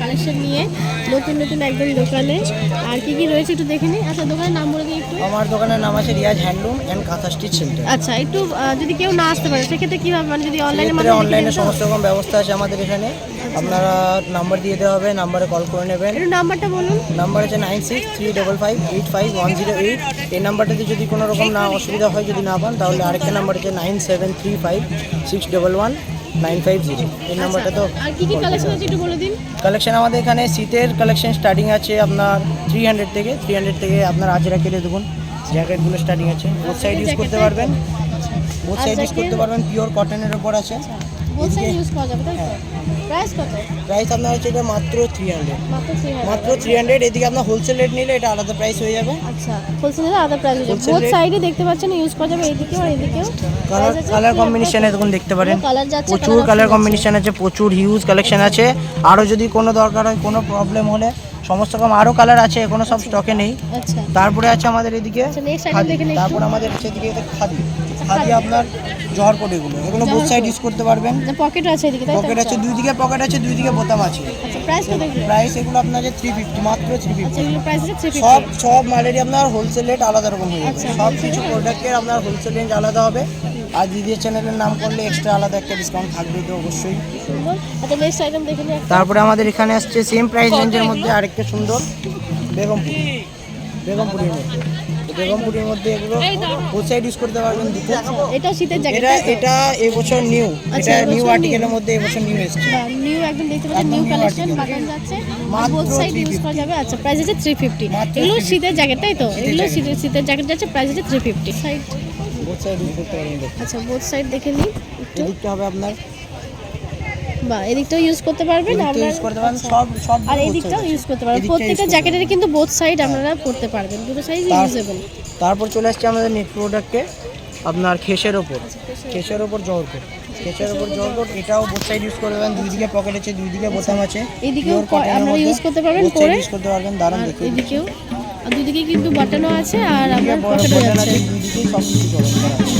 Collection নিয়ে নতুন নতুন একদম দোকানে। আর কি কি রয়েছে একটু দেখে নিই। আচ্ছা, দোকানের নাম বলে দিই একটু। আমার দোকানের নাম আছে রিয়াজ হ্যান্ডলুম অ্যান্ড কাঁথা স্টিচ সেন্টার। আচ্ছা, একটু যদি কেউ না আসতে পারে সেক্ষেত্রে কীভাবে, মানে যদি অনলাইনের মাধ্যমে অনলাইনে সমস্ত রকম ব্যবস্থা আছে আমাদের এখানে। আপনারা নাম্বার দিয়ে দেওয়া হবে, নাম্বারে কল করে নেবেন। একটু নাম্বারটা বলুন। নাম্বার আছে 9635585108। এই নাম্বারটাতে যদি কোনো রকম না অসুবিধা হয়, যদি না পান, তাহলে আরেকটা নাম্বার আছে 9735611950। এই নাম্বারটা তো। আর কি কি কালেকশন আছে একটু বলে দিন। কালেকশন আমাদের এখানে শীতের কালেকশন স্টার্টিং আছে আপনার 300 থেকে আপনার আজরা কেটে দেখুন জ্যাকেটগুলো স্টার্টিং আছে। বোথ সাইড ইউজ করতে পারবেন, বোথ সাইড ইউজ করতে পারবেন। পিওর কটনের উপর আছে। বোথ সাইড ইউজ করা যাবে তাই তো? প্রাইস কত? প্রাইস আপনার হচ্ছে এটা মাত্র 300। মাত্র 300। এদিকে আপনার হোলসেল রেট নিলে এটা আলাদা প্রাইস হয়ে যাবে। আচ্ছা, হোলসেলে আলাদা প্রাইস হয়ে যাবে। বোথ সাইডে দেখতে পাচ্ছেন ইউজ করা যাবে, এইদিকেও আর এদিকেও। কালার কম্বিনেশনে দেখুন দেখতে পারেন, কালার যাচ্ছে, প্রচুর কালার কম্বিনেশন আছে, প্রচুর হিউজ কালেকশন আছে। আরও যদি কোনো দরকার হয়, কোনো প্রবলেম হলে সমস্ত রকম আরও কালার আছে, এখনো সব স্টকে নেই। আচ্ছা, তারপরে আছে আমাদের এদিকে খাদি। তারপর আমাদের হচ্ছে এদিকে খাদি। খাদি আপনার জহর কোট, এগুলো বোথ সাইড ইউজ করতে পারবেন। পকেট আছে এদিকে তাই তো? পকেট আছে, দুই দিকে পকেট আছে, দুই দিকে বোতাম আছে। আচ্ছা, প্রাইস কত এগুলো? প্রাইস এগুলো আপনার যে 350, মাত্র 350। আচ্ছা, এগুলো প্রাইস আছে 350। সব মালেরই আপনার হোলসেল রেট আলাদা রকম হয়ে যাবে। সব কিছু প্রোডাক্টের আপনার হোলসেল রেঞ্জ আলাদা হবে। আর দিদির চ্যানেলের নাম করলে এক্সট্রা আলাদা একটা ডিসকাউন্ট থাকবে তো অবশ্যই। আচ্ছা, নেক্সট আইটেম দেখে নিই। তারপরে আমাদের এখানে আসছে সেম প্রাইস রেঞ্জের মধ্যে আরেকটা সুন্দর বেগমপুরের মধ্যে। বেগমপুরের মধ্যে এগুলো বোথ সাইড ইউজ করতে পারবেন দুটো। এটা শীতের জ্যাকেট। এটা এবছর নিউ, এটা নিউ আর্টিকেলের মধ্যে এবছর নিউ এসেছে। নিউ একদম দেখতে পাচ্ছেন, নিউ কালেকশন বাটন যাচ্ছে, বোথ সাইড ইউজ করা যাবে। আচ্ছা, প্রাইস আছে 350। এগুলো শীতের জ্যাকেট তাই তো? এগুলো শীতের জ্যাকেট যাচ্ছে, প্রাইস আছে 350। সাইড বোথ সাইড ইউজ করতে পারবেন। আচ্ছা, বোথ সাইড দেখে নিই একটু। এদিকটা হবে আপনার, বা এদিকটাও ইউজ করতে পারবেন আপনারা, ইউজ করতে পারবেন সব। আর এদিকটাও ইউজ করতে পারবেন। প্রত্যেকটা জ্যাকেটের কিন্তু বোথ সাইড আপনারা পরতে পারবেন, দুটো সাইজ ইউজেবল। তারপর চলে আসছে আমাদের নেট প্রোডাক্টে আপনার খেসের ওপর জহরকোট। খেসের ওপর জহরকোট, এটাও বোথ সাইড ইউজ করতে পারবেন। দুই দিকে পকেট আছে, দুই দিকে বোতাম আছে। এদিকেও আপনারা ইউজ করতে পারবেন, পরে ইউজ করতে পারবেন। দারুণ দেখতে। এদিকেও দুদিকে কিন্তু বাটনও আছে, আর আপনার পকেটও আছে। দুই দিকেই সব কিছু চলন করা আছে।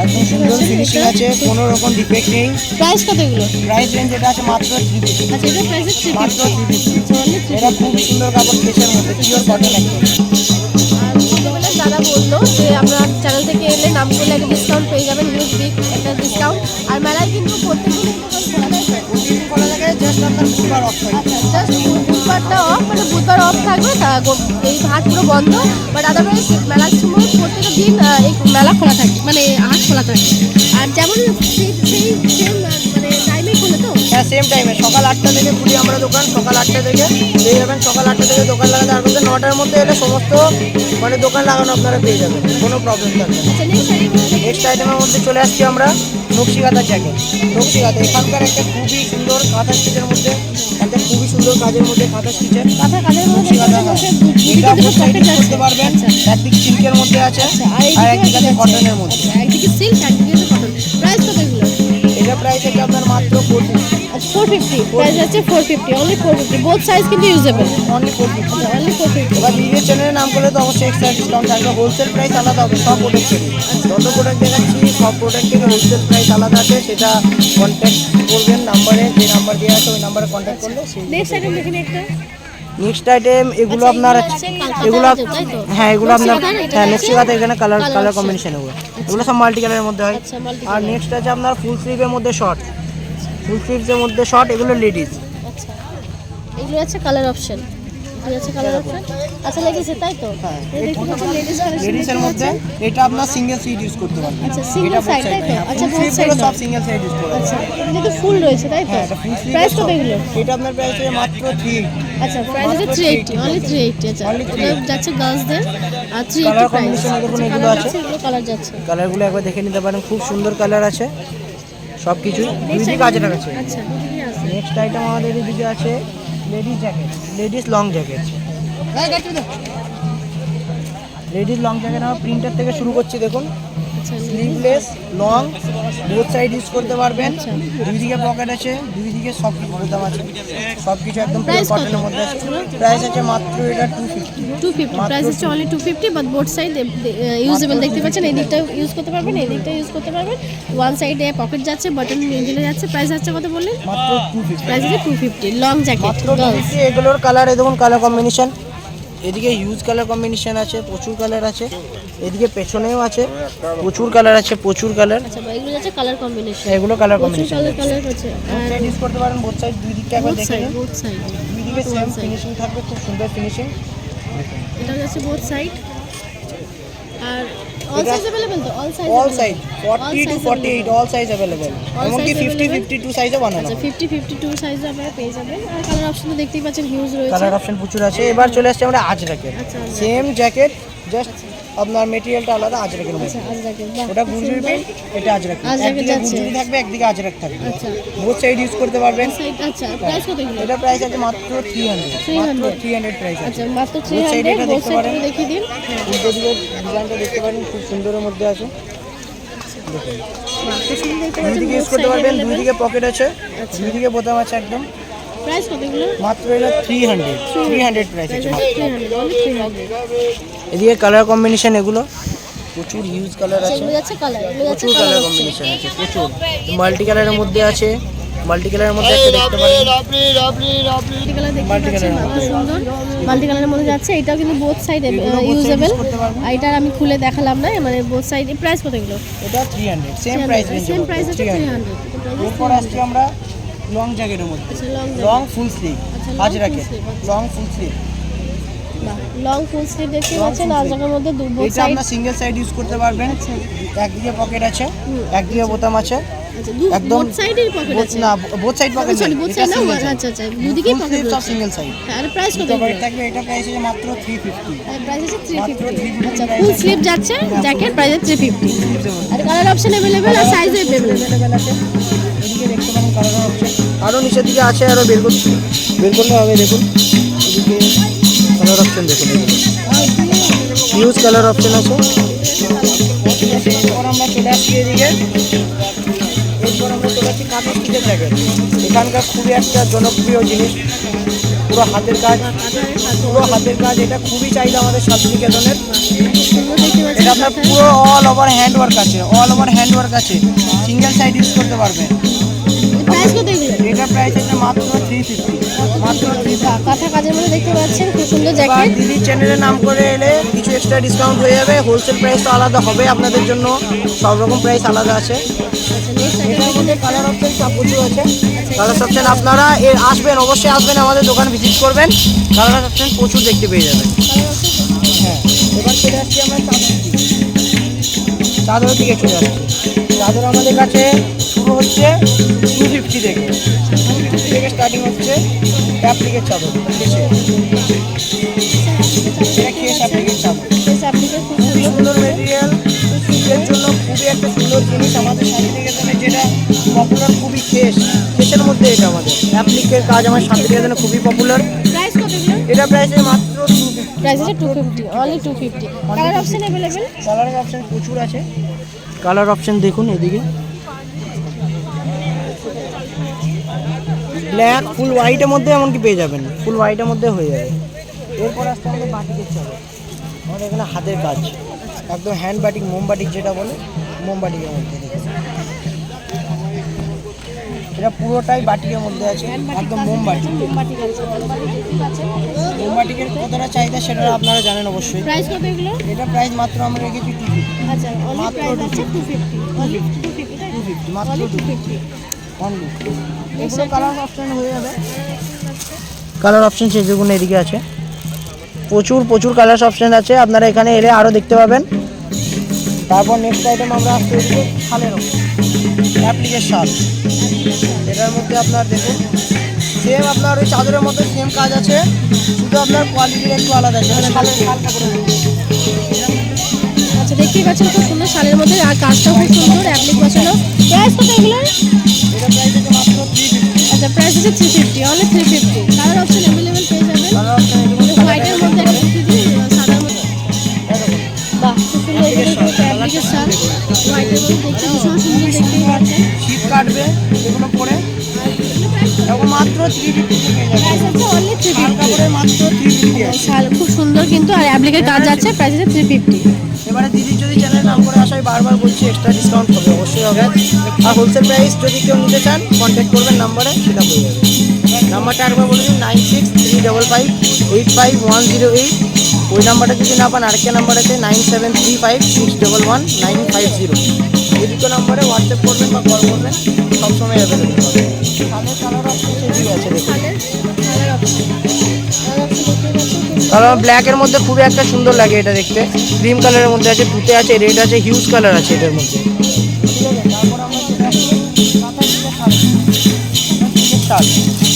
একদম সুন্দর ফিনিশিং আছে, কোনো রকম ডিফেক্ট নেই। প্রাইস কত এগুলো? প্রাইস রেঞ্জ এটা আছে মাত্র 350। আচ্ছা, এটা প্রাইস আছে মাত্র 350। এটা খুব সুন্দর কাপড়, খেসের মধ্যে পিওর কটন একদম। আর ছোটোবেলার দাদা বললো যে আপনার চ্যানেল থেকে এলে নাম করলে একটা ডিসকাউন্ট পেয়ে যাবেন, হিউজ বিগ একটা ডিসকাউন্ট। আর মেলায় কিন্তু প্রত্যেকদিন খোলা থাকে, জাস্ট আপনার বুধবার অফ থাকে। আচ্ছা, জাস্ট বুধবারটা অফ, মানে বুধবার অফ থাকবে, এই হাট পুরো বন্ধ। বাট আদারওয়াইজ মেলার সময় প্রত্যেকটা দিন এই মেলা খোলা থাকে, মানে হাট খোলা থাকে। আর যেমন সেই সেম মানে টাইমেই খোলে তো? হ্যাঁ, সেম টাইমে সকাল 8টা থেকে খুলি আমরা দোকান। সকাল 8টা থেকে পেয়ে যাবেন, সকাল 8টা থেকে দোকান লাগাতে। আর মধ্যে 9টার মধ্যে এলে সমস্ত মানে দোকান লাগানো আপনারা পেয়ে যাবেন, কোনো প্রবলেম থাকবে না। আচ্ছা, নেক্সট আইটেমের মধ্যে চলে আসছি আমরা নকশিকাঁথার জ্যাকেট। নকশিকাঁথা এখানকার একটা খুবই সুন্দর কাঁথা স্টিচের মধ্যে, একটা খুবই সুন্দর কাজের মধ্যে কাঁথা স্টিচের কাঁথের মধ্যে নকশিকাঁথা। এটা বোথ সাইড ইউজ করতে পারবেন। একদিকে সিল্কের মধ্যে আছে, আর একদিকে আছে কটনের মধ্যে। একদিকে সিল্ক, একদিকে কটন। প্রাইস কত এগুলো? এটা প্রাইস আছে আপনার মাত্র 450। আচ্ছা, 450। প্রাইস আছে 450, অনলি 450। বোথ সাইজ কিন্তু ইউজেবল, অনলি 450। অনলি 450। এবার নিজের চ্যানেলের নাম করলে তো অবশ্যই এক্সট্রা ডিসকাউন্ট থাকবে। হোলসেল প্রাইস আলাদা হবে সব প্রোডাক্টেরই। যত প্রোডাক্ট দেখাচ্ছি সব প্রোডাক্টের হোলসেল প্রাইস আলাদা আছে। সেটা কন্ট্যাক্ট করবেন নাম্বারে, যে নাম্বার দেওয়া আছে ওই নাম্বারে কন্ট্যাক্ট করলে। নেক্সট আইটেম দেখে নিই একটা। নেক্সট আইটেম এগুলো আপনার, এগুলো হ্যাঁ এগুলো আপনার হ্যাঁ নকশিকাঁথা। এখানে কালার কম্বিনেশন এগুলো সব মাল্টি কালারের মধ্যে হয়। আর নেক্সট আছে আপনার ফুল স্লিভের মধ্যে শর্ট, ফুল স্লিভসের মধ্যে শর্ট, এগুলো লেডিস। আচ্ছা, এগুলো আছে কালার অপশন, আচ্ছা লেগেছে তাই তো? হ্যাঁ, লেডিস লেডিসের মধ্যে এটা আপনার সিঙ্গেল সাইড ইউজ করতে পারবেন। আচ্ছা, সিঙ্গেল সাইড তাই তো? আচ্ছা, বোথ সাইড সব সিঙ্গেল সাইড ইউজ করতে পারবেন। আচ্ছা, এটা ফুল রয়েছে তাই তো? প্রাইস কত এগুলো? এটা আপনার প্রাইস আছে মাত্র 380। আচ্ছা, প্রাইস আছে 380, অনলি 380। আচ্ছা, এটা যাচ্ছে গার্লসদের, আর 380 প্রাইস। এগুলো আছে, এগুলো কালার যাচ্ছে, কালারগুলো একবার দেখে নিতে পারেন, খুব সুন্দর কালার আছে সব কিছু। দুই কাজে আছে। আচ্ছা, নেক্সট আইটেম আমাদের এদিকে আছে ladies jacket, ladies long jacket. Ladies long jacket আমরা প্রিন্টার থেকে শুরু করছি। দেখুন আচ্ছা sleeveless long both side use করতে পারবেন। দুই দিকে পকেট আছে, দুই দিকে সব কিছু বোতাম আছে, সব কিছু একদম Price কত? কটনের মধ্যে আছে। প্রাইস আছে মাত্র এটা 250। 250 প্রাইস হচ্ছে only 250 but both side usable দেখতে পাচ্ছেন। এই দিকটা ইউজ করতে পারবেন, এই দিকটা ইউজ করতে পারবেন। ওয়ান সাইডে পকেট যাচ্ছে, বাটন মিডলে যাচ্ছে। প্রাইস হচ্ছে কত বললেন? মাত্র 250। প্রাইস হচ্ছে 250 লং জ্যাকেট মাত্র গার্লস। 250। এগুলোর কালার এই দেখুন কালার কম্বিনেশন, এদিকে হিউজ কালার কম্বিনেশন আছে, প্রচুর কালার আছে। এদিকে পেছনেও আছে, প্রচুর কালার আছে, প্রচুর কালার। আচ্ছা এগুলো যাচ্ছে কালার কম্বিনেশন, এগুলো কালার প্রচুর কম্বিনেশন কালার আছে। বোথ সাইড ইউজ করতে পারেন, বোথ সাইড দুই দিকটা একবার দেখে নিন। বোথ সাইড দুই দিকে সেম ফিনিশিং থাকবে, খুব সুন্দর ফিনিশিং। এটা যাচ্ছে বোথ সাইড। আর অল সাইজ अवेलेबल তো? All size 40 to 48 all size available, এমনকি 50 52 সাইজও বানানো। আচ্ছা 50 52 সাইজ আপনারা পেয়ে যাবেন। আর কালার অপশন তো দেখতেই পাচ্ছেন হিউজ রয়েছে। কালার অপশন প্রচুর আছে। এবার চলে আসছে আমরা আজরাকের, আচ্ছা সেম জ্যাকেট জাস্ট আপনার মেটেরিয়ালটা আলাদা আজরাকের মধ্যে। আজরাকের ওটা গুজরি প্রিন্ট, এটা আজরাক। আজরাকের একদিকে যাচ্ছে। গুজরি থাকবে, একদিকে আজরাক থাকবে। আচ্ছা বোথ সাইড ইউজ করতে পারবেন। সাইড আচ্ছা প্রাইস কত এগুলো? এটা প্রাইস আছে মাত্র 300, মাত্র 300 প্রাইস আছে। আচ্ছা মাত্র Both side 300 এটা বোথ দেখতে সাইড পারেন। দেখিয়ে দিন। উল্টো দিকে ডিজাইনটা দেখতে পারেন, খুব সুন্দরের মধ্যে আছে। বাহ খুব সুন্দর দেখতে দুই পাচ্ছেন। দিকে ইউজ করতে পারবেন, দুই দিকে পকেট আছে, দুই দিকে বোতাম আছে একদম। প্রাইস কত এগুলো? মাত্র এটা 300 প্রাইস আছে। 300 অনলি 300। এদিকে কালার কম্বিনেশন এগুলো প্রচুর হিউজ কালার আছে, এগুলো যাচ্ছে কালার, এগুলো যাচ্ছে প্রচুর কালার কম্বিনেশন আছে, প্রচুর মাল্টি কালারের মধ্যে আছে। মাল্টি কালারের মধ্যে একটা দেখতে পারেন, মাল্টি কালার দেখতে পাচ্ছেন খুব সুন্দর। মাল্টি কালারের মধ্যে যাচ্ছে, এটাও কিন্তু বোথ সাইড ইউজেবল। আর এটা আমি খুলে দেখালাম না, মানে বোথ সাইড। প্রাইস কত এগুলো? এটা 300 same price range. Same price আছে 300। এরপর আসছি আমরা লং জ্যাকেটের মধ্যে, আচ্ছা লং লং ফুল স্লিভ আচ্ছা, long আজরাকের, full sleeve, long full sleeve. Long full sleeve দেখতে পাচ্ছেন। full আর sleeve। জায়গার মধ্যে বোথ এটা সাইড। আপনার সিঙ্গেল সাইড ইউজ করতে পারবেন। একদিকে পকেট আছে, একদিকে বোতাম আছে, আচ্ছা একদম বোথ সাইডেই পকেট আছে। না বোথ সাইড পকেট সরি নেই, বোথ এটা সাইড না। Single side. আচ্ছা আচ্ছা দুদিকেই পকেট সব আছে। Single side. আর প্রাইস কত দুটো এগুলো? পকেট থাকবে, এটা প্রাইস আছে মাত্র 350। প্রাইস আছে মাত্র 350। 350 আচ্ছা price ফুল আছে। স্লিভ যাচ্ছে জ্যাকেট, প্রাইস 350। আর কালার অপশন अवेलेबल আর সাইজ अवेलेबल। এদিকে দেখতে পারেন কালার অপশন আরো নিচের দিকে আছে, আরো বের করলে হবে। দেখুন এদিকে কালার অপশন দেখুন, হিউজ কালার অপশন আছে। এরপর আমরা চলে আসছি এদিকে, এরপর আমরা চলে আসছি কাঁথা স্টিচের জ্যাকেট। এখানকার খুবই একটা জনপ্রিয় জিনিস, পুরো হাতের কাজ, পুরো হাতের কাজ। এটা খুবই চাহিদা আমাদের শান্তিনিকেতনের। এটা আপনার পুরো অল ওভার হ্যান্ড ওয়ার্ক আছে, অল ওভার হ্যান্ড ওয়ার্ক আছে। সিঙ্গেল সাইড ইউজ করতে পারবেন। প্রাইস কত এগুলো? এটা প্রাইস আছে মাত্র 350, মাত্র 350। কাঁথা কাজের মধ্যে দেখতে পাচ্ছেন খুব সুন্দর আর জ্যাকেট। দিদির চ্যানেলের নাম করে এলে কিছু এক্সট্রা ডিসকাউন্ট হয়ে যাবে। হোলসেল প্রাইস তো আলাদা হবে আপনাদের জন্য, সব রকম প্রাইস আলাদা আছে। আচ্ছা নেক্সট এটার মধ্যে কালার অপশন সব প্রচুর আছে। কালার অপশন আপনারা আসবেন, অবশ্যই আসবেন, আমাদের দোকান ভিজিট করবেন, কালার অপশন প্রচুর দেখতে পেয়ে যাবেন। হ্যাঁ এবার চলে আসছি আমরা চাদরের দিকে চলে আসছি। চাদর আমাদের কাছে শুরু হচ্ছে 250 থেকে, 250 থেকে স্টার্টিং হচ্ছে অ্যাপ্লিকের চাদর। এটা কেস অ্যাপ্লিকের চাদর, খুবই সুন্দর মেটেরিয়াল, শীতের জন্য খুবই একটা সুন্দর জিনিস। আমাদের শান্তিনিকেতনে যেটা পপুলার, খুবই কেসের মধ্যে এটা আমাদের অ্যাপ্লিকের কাজ আমার শান্তিনিকেতনে খুবই পপুলার। প্রাইস কত এগুলো? এটা প্রাইস মাত্র 250। প্রাইস আছে 250 অনলি 250। Colour option available. কালারের অপশন প্রচুর আছে। কালার অপশন দেখুন এদিকে, ব্ল্যাক, ফুল হোয়াইটের মধ্যে এমনকি পেয়ে যাবেন, ফুল হোয়াইটের মধ্যে হয়ে যাবে। এরপর আসতে আমাদের বাটিকের চাদর, আমাদের এখানে হাতের কাজ, একদম হ্যান্ড বাটিক, মোমবাটিক যেটা বলে, মোমবাটিকের মধ্যে দেখুন। এটা পুরোটাই বাটিকের মধ্যে আছে, একদম মোমবাটি। মোমবাটিকের কতটা চাহিদা সেটা আপনারা জানেন অবশ্যই। প্রাইস কত এগুলো? এটা প্রাইস মাত্র আমরা রেখেছি 250। আচ্ছা অনলি মাত্র প্রাইস আছে 250 অনলি 250 250 মাত্র 250। অনলি। এগুলো কালার অপশন হয়ে যাবে। কালার অপশন সেই যেগুলো এদিকে আছে, প্রচুর কালার অপশন আছে, আপনারা এখানে এলে আরও দেখতে পাবেন। তারপর নেক্সট আইটেম আমরা আসতে এদিকে শালের ওপর, অ্যাপ্লিকের শাল। এটার মধ্যে আপনার দেখুন সেম আপনার ওই চাদরের মধ্যে সেম কাজ আছে, শুধু আপনার কোয়ালিটির একটু আলাদা আছে। শালের শালটা করে আচ্ছা দেখতেই পাচ্ছেন খুব সুন্দর শালের মধ্যে, আর কাজটা খুব সুন্দর অ্যাপ্লিক বসানো। প্রাইস কত এগুলো? এটা প্রাইস আছে মাত্র 350। আচ্ছা প্রাইস আছে 350 অনলি 350। কালার অপশন अवेलेबल পেয়ে যাবেন। কালার অপশন হোয়াইটের মধ্যে একটা কুর্তি দিয়ে সাদার মধ্যে। বাহ খুব সুন্দর এগুলো অ্যাপ্লিকের শাল। এগুলো পরে এখন মাত্র 350 পেয়ে যাবেন। প্রাইস আছে অনলি 350 কাপড়ের মাত্র 350 আছে। শাল খুব সুন্দর কিন্তু আর অ্যাপ্লিকের কাজ আছে, প্রাইস আছে 350। এবারে দিদি যদি চ্যানেল নাম করে আসাই বারবার বলছি এক্সট্রা ডিসকাউন্ট হবে, অবশ্যই হবে। আর হোলসেল প্রাইস যদি কেউ নিতে চান কন্ট্যাক্ট করবেন নাম্বারে, সেটা হয়ে যাবে। নাম্বারটা একবার বলে দিন 9635585108। ওই নাম্বারটা যদি না পান আরেকটা নাম্বার আছে 9735611950। এই দুটো নাম্বারে হোয়াটসঅ্যাপ করবেন বা কল করবেন, সবসময় অ্যাভেলেবেল হবে। শালের কালার অপশন সেটি আছে দেখুন। কালার ব্ল্যাকের মধ্যে খুবই একটা সুন্দর লাগে এটা দেখতে। ক্রিম কালারের মধ্যে আছে, তুতে আছে, রেড আছে, হিউজ কালার আছে এটার মধ্যে।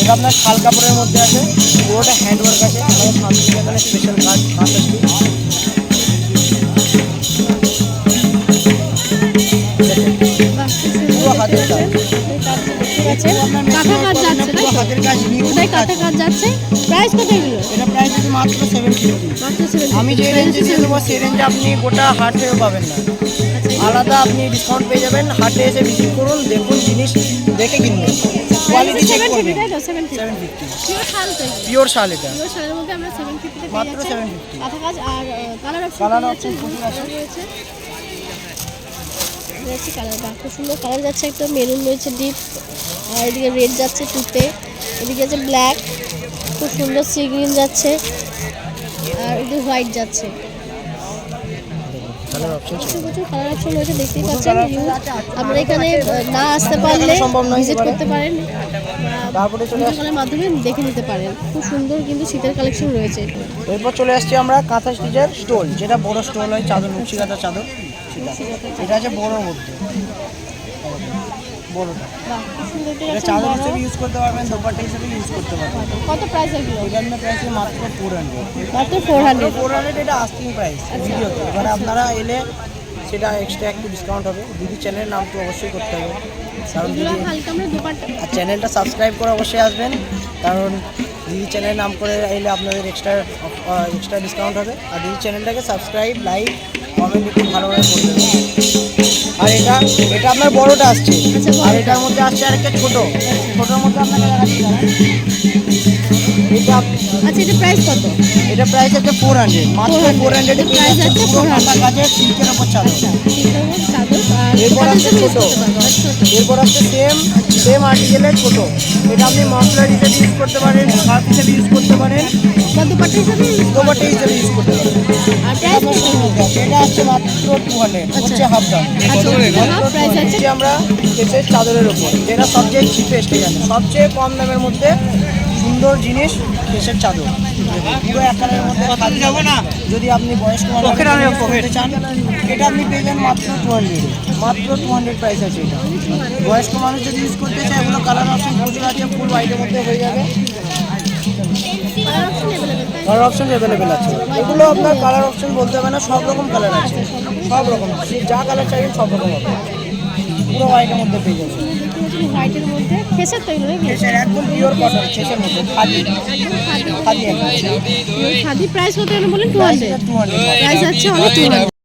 এটা আপনার শাল কাপড়ের মধ্যে আছে, পুরোটা হ্যান্ডওয়ার্ক আছে, আমাদের শান্তিনিকেতনের স্পেশাল কাজ হাত আসবে। পুরো হাতের কাজ, কাঁথা কাজ যাচ্ছে, পুরো হাতের কাজ ওটাই কাঁথা কাজ যাচ্ছে। প্রাইস কত এগুলো? এটা প্রাইস আছে মাত্র 750। মাত্র 750। আমি যে রেঞ্জে দিয়ে দেবো সেই রেঞ্জে আপনি গোটা হাটেও পাবেন না, আলাদা আপনি ডিসকাউন্ট পেয়ে যাবেন। হাটে এসে ভিজিট করুন, দেখুন, জিনিস দেখে কিনবেন, কোয়ালিটি চেক করবেন। 750 পিওর শাল, এটা পিওর শালের মধ্যে আমরা 750 তে মাত্র পেয়ে যাচ্ছি 750। কাঁথা কাজ। আর কালার কালার অপশন অপশন প্রচুর আছে। রয়েছে, রয়েছে কালার বা খুব সুন্দর কালার যাচ্ছে, একটা মেরুন রয়েছে ডিপ, আর এদিকে রেড যাচ্ছে টুতে, এদিকে আছে ব্ল্যাক, খুব সুন্দর সি গ্রিন যাচ্ছে, আর এদিকে হোয়াইট যাচ্ছে। কালার অপশন প্রচুর কালার অপশন রয়েছে, দেখতেই পাচ্ছেন। আপনারা এখানে না আসতে পারলে ভিজিট করতে পারেন, তারপরে চলে ভিডিও কলের মাধ্যমে দেখে নিতে পারেন। খুব সুন্দর কিন্তু শীতের কালেকশন রয়েছে। এরপর চলে আসছি আমরা কাঁথা স্টিচের স্টোল, যেটা বড় স্টোল হয়, চাদর, নকশি কাঁথা চাদর, সেটা এটা আছে বড়োর মধ্যে, বড়টা। বাহ, খুব সুন্দর এটা এটা যাচ্ছে চাদর বড়। হিসেবে ইউজ করতে পারবেন, দোপাট্টা হিসেবে ইউজ করতে পারবেন। কত প্রাইস এগুলো? এটার প্রাইস মাত্র 400। মাত্র 400। 400 এটা আস্কিং প্রাইস ভিডিওতে। এবার আপনারা এলে সেটা এক্সট্রা একটু ডিসকাউন্ট হবে। দিদি চ্যানেলের নাম তো অবশ্যই করতে হবে, কারণ এগুলো দিদি হালকা আমরা দুপাট্টা। আর চ্যানেলটা সাবস্ক্রাইব করে অবশ্যই আসবেন, কারণ দিদি চ্যানেলের নাম করে এলে আপনাদের এক্সট্রা ডিসকাউন্ট হবে। আর দিদি চ্যানেলটাকে সাবস্ক্রাইব, লাইক, কমেন্ট একটু ভালোভাবে করে দেবেন। আর এটা আপনার বড়টা আসছে, আর এটার মধ্যে আসছে আরেকটা ছোটোর মধ্যে আপনাকে দেখাচ্ছি। এটা আচ্ছা, এটা প্রাইস কত? এটা প্রাইস আছে 400, মাত্র 400 এর প্রাইস আছে 400 কাজের সিল্কের উপর চাদর। চাদর আর এরপর দুপাট্টা আসছে হিসেবে ছোট, use করতে পারবো। ছোট। এরপর আসছে সেম আর্টিকেলের ছোট। এটা আপনি মাফলার হিসেবে ইউজ করতে পারেন, হাত হিসেবে ইউজ করতে পারেন, বা দুপাট্টা হিসেবে use দোপাট্টা হিসেবে ইউজ করতে পারেন। আর প্রাইস কত? এটা হচ্ছে মাত্র 200, হচ্ছে হাফ দাম। আচ্ছা, হাফ প্রাইস আছে। আমরা কেসের চাদরের উপর, যেটা সবচেয়ে চিপেস্ট, এখানে সবচেয়ে কম দামের মধ্যে সুন্দর জিনিস কেসের চাদর, পুরো একালের মধ্যে। যদি আপনি বয়স্ক মানুষ করতে চান, এটা আপনি পেয়ে যান মাত্র 200, মাত্র 200 প্রাইস আছে এটা। বয়স্ক মানুষ যদি ইউজ করতে চায়, এগুলো কালার অপশন প্রচুর আছে, ফুল হোয়াইটের মধ্যে হয়ে যাবে। কালার অপশন অ্যাভেলেবেল আছে, এগুলো আপনার কালার অপশন বলতে হবে না, সব রকম কালার আছে, সব রকম, যা কালার চাইবেন সব রকম হবে, পুরো হোয়াইটের মধ্যে পেয়ে যাবেন। হোয়াইটের মধ্যে খেসার তো এগুলো নাকি? খেসের একদম পিওর কটন, খেসের মধ্যে খাদি খাদি একদম। খাদি প্রাইস কত বলেন? 200। 200 প্রাইস আছে অনেক 200।